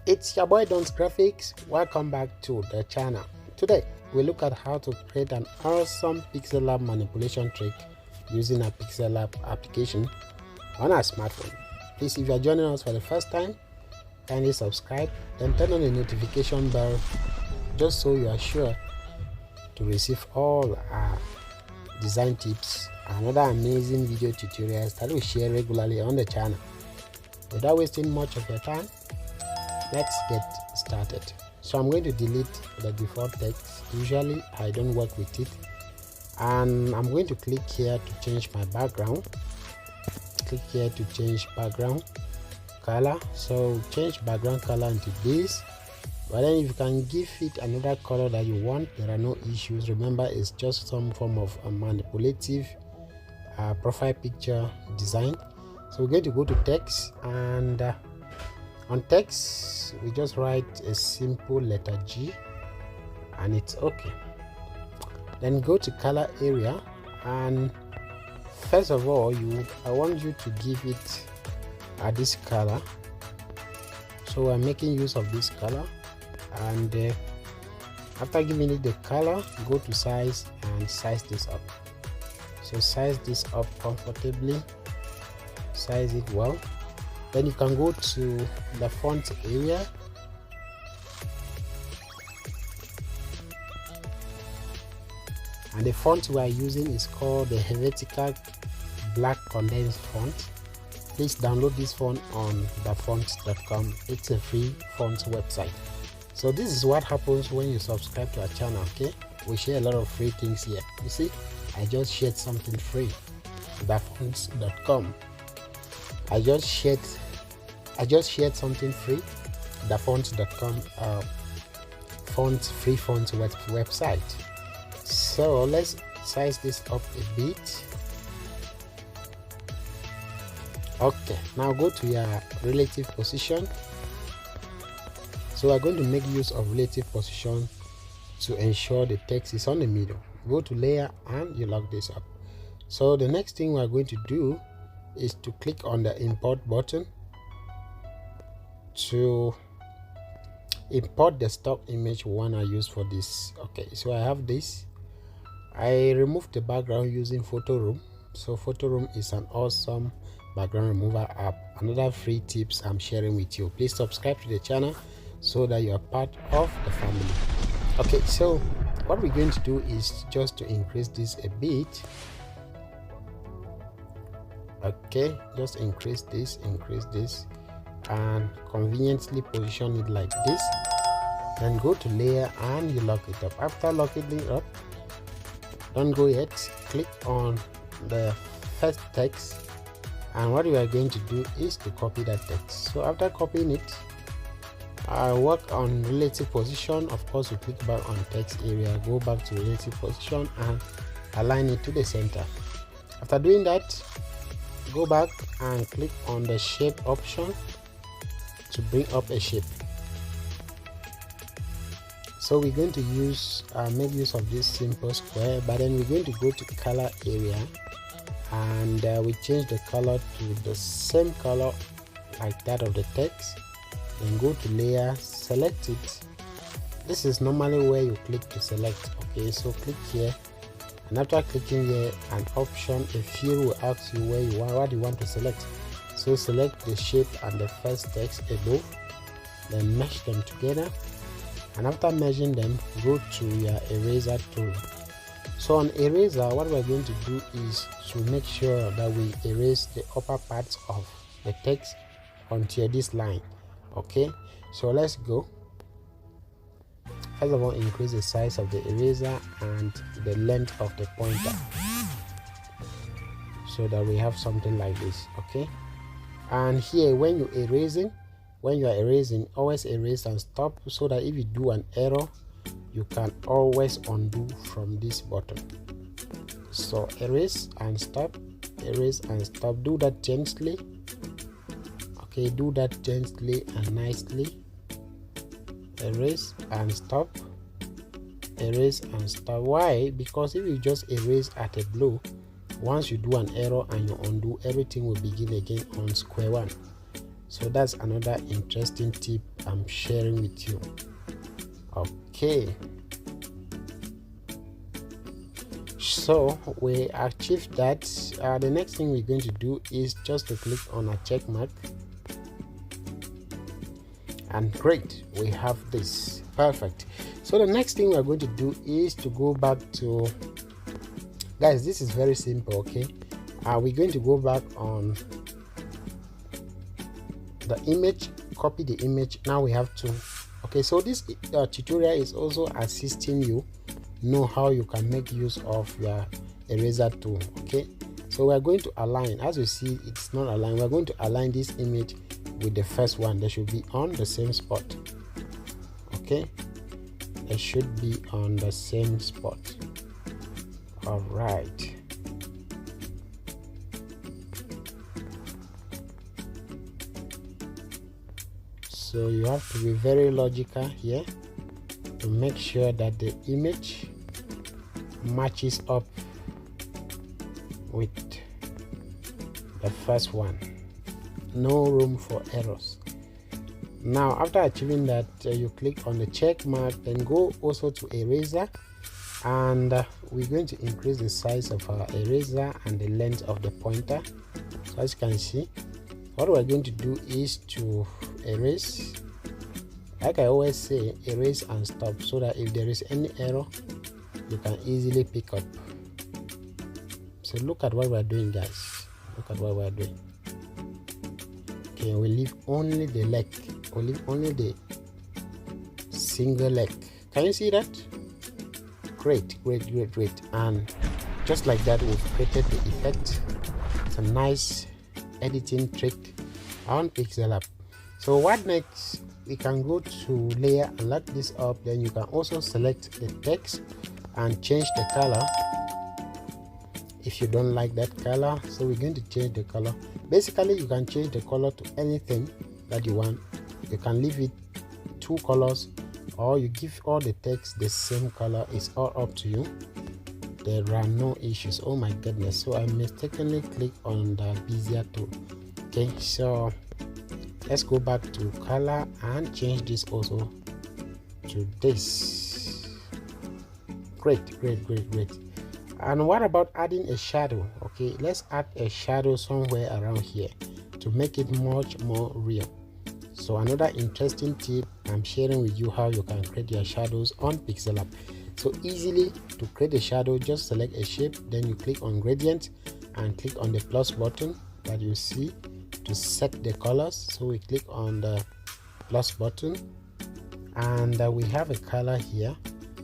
It's your boy Don's Graphics. Welcome back to the channel. Today we look at how to create an awesome Pixellab manipulation trick using a Pixellab application on our smartphone. Please, if you are joining us for the first time, kindly subscribe, then turn on the notification bell just so you are sure to receive all our design tips and other amazing video tutorials that we share regularly on the channel. Without wasting much of your time, let's get started. So I'm going to delete the default text. Usually I don't work with it, and I'm going to click here to change my background. Click here to change background color. So change background color into this, but then if you can give it another color that you want, there are no issues. Remember, it's just some form of a manipulative profile picture design. So we're going to go to text, and on text we just write a simple letter G and it's okay. Then go to color area, and first of all I want you to give it this color. So I'm making use of this color, and after giving it the color, go to size and size this up. So size this up comfortably, size it well. Then you can go to the font area, and the font we are using is called the Helvetica Black Condensed font. Please download this font on thefonts.com. It's a free font website. So this is what happens when you subscribe to our channel. Okay, we share a lot of free things here. You see, I just shared something free. thefonts.com. I just shared something free. thefonts.com free font website. So let's size this up a bit. Okay, now go to your relative position. So we're going to make use of relative position to ensure the text is on the middle. Go to layer and you lock this up. So the next thing we're going to do is to click on the import button to import the stock image we want to use for this. Okay, so I have this. I removed the background using Photo Room. So Photo Room is an awesome background remover app. Another free tips I'm sharing with you. Please subscribe to the channel so that you are part of the family. Okay, so what we're going to do is just to increase this a bit. Okay, just increase this, and conveniently position it like this. Then go to layer and you lock it up. After locking it up, don't go yet, click on the first text, and what we are going to do is to copy that text. So after copying it, I work on relative position. Of course, you click back on text area, go back to relative position and align it to the center. After doing that, go back and click on the shape option to bring up a shape. So we're going to make use of this simple square, but then we're going to go to color area, and we change the color to the same color like that of the text. Then go to layer, select it. This is normally where you click to select. Okay, so click here, and after clicking here, an option, a field will ask you what you want to select. So select the shape and the first text above, then mesh them together, and after meshing them, go to your eraser tool. So on eraser, what we're going to do is to make sure that we erase the upper parts of the text until this line. Okay, so let's go. First of all, increase the size of the eraser and the length of the pointer so that we have something like this. Okay, and here when you are erasing, always erase and stop, so that if you do an error, you can always undo from this button. So erase and stop, erase and stop. Do that gently. Okay, do that gently and nicely. Erase and stop, erase and stop. Why? Because if you just erase at a blow, once you do an error and you undo, everything will begin again on square one. So that's another interesting tip I'm sharing with you. Okay, so we achieved that. The next thing we're going to do is just to click on a check mark, and great, we have this. Perfect. So the next thing we're going to do is to go back to, guys, this is very simple. Okay, we're going to go back on the image, copy the image. Now we have to, okay, so this tutorial is also assisting you know how you can make use of your eraser tool. Okay, so we're going to align. As you see, it's not aligned. We're going to align this image with the first one. They should be on the same spot. Okay, they should be on the same spot. All right, so you have to be very logical here to make sure that the image matches up with the first one. No room for errors. Now after achieving that, you click on the check mark, then go also to eraser, and we're going to increase the size of our eraser and the length of the pointer. So as you can see, what we're going to do is to erase. Like I always say, erase and stop, so that if there is any error, you can easily pick up. So look at what we're doing, guys. Look at what we're doing. Okay, we leave only the leg. We leave only the single leg. Can you see that? Great, great, great, great. And just like that, we've created the effect. It's a nice editing trick on Pixellab. So what next? We can go to layer and lock this up. Then you can also select the text and change the color if you don't like that color. So we're going to change the color. Basically, you can change the color to anything that you want. You can leave it 2 colors, or you give all the text the same color. It's all up to you. There are no issues. Oh my goodness, so I mistakenly clicked on the Bezier tool. Okay, so let's go back to color and change this also to this. Great, great, great, great. And what about adding a shadow? Okay, let's add a shadow somewhere around here to make it much more real. So another interesting tip I'm sharing with you, how you can create your shadows on Pixellab. So easily to create a shadow, just select a shape, then you click on gradient and click on the plus button that you see to set the colors. So we click on the plus button, and we have a color here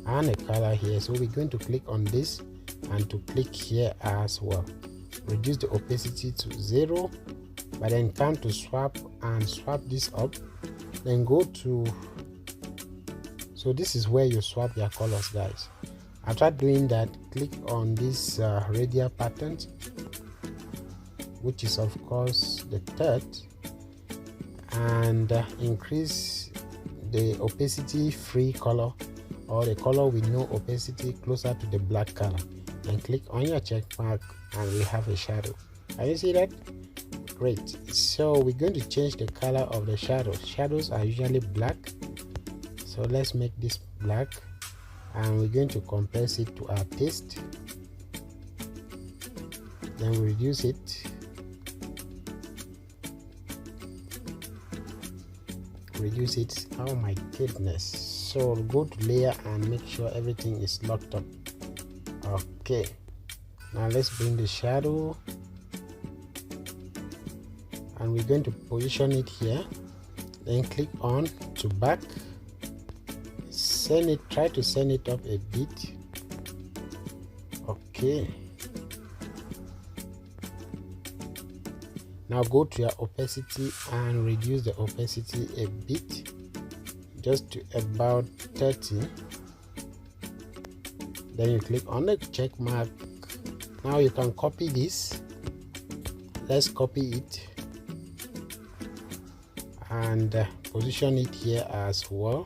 and a color here. So we're going to click on this and to click here as well. Reduce the opacity to 0, but then come to swap and swap this up. Then go to, so this is where you swap your colors, guys. After doing that, click on this radial pattern, which is of course the third, and increase the opacity free color, or the color with no opacity, closer to the black color. Then click on your check mark and we have a shadow. Can you see that? Great. So we're going to change the color of the shadows. Shadows are usually black, so let's make this black, and we're going to compress it to our taste. Then reduce it. Reduce it. Oh my goodness. So go to layer and make sure everything is locked up. Okay, now let's bring the shadow, and we're going to position it here. Then click on to back, send it, try to send it up a bit. Okay, now go to your opacity and reduce the opacity a bit, just to about 30. Then you click on the check mark. Now you can copy this. Let's copy it and position it here as well.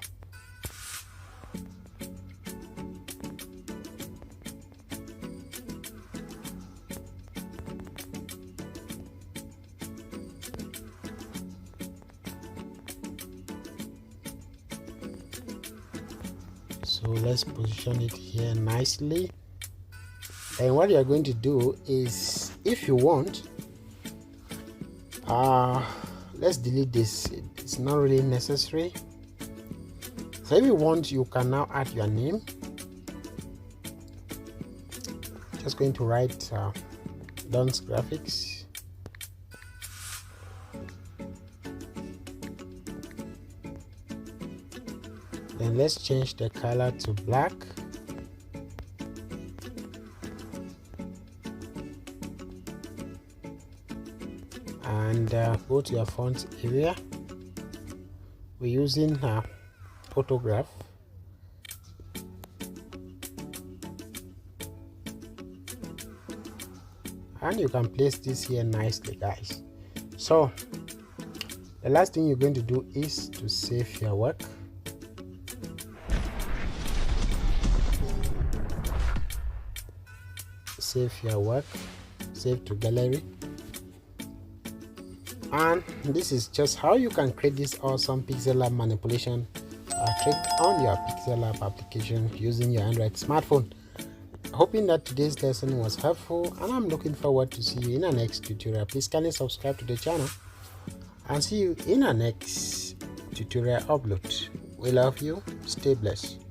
So let's position it here nicely. And what you are going to do is, if you want, let's delete this. It's not really necessary. So if you want, you can now add your name. Just going to write Don's Graphics. Then let's change the color to black. And go to your font area. We're using photograph. And you can place this here nicely, guys. So the last thing you're going to do is to save your work. Save your work, save to gallery. And this is just how you can create this awesome Pixellab manipulation trick on your Pixellab application using your Android smartphone. Hoping that today's lesson was helpful, and I'm looking forward to see you in our next tutorial. Please kindly subscribe to the channel and see you in our next tutorial upload. We love you. Stay blessed.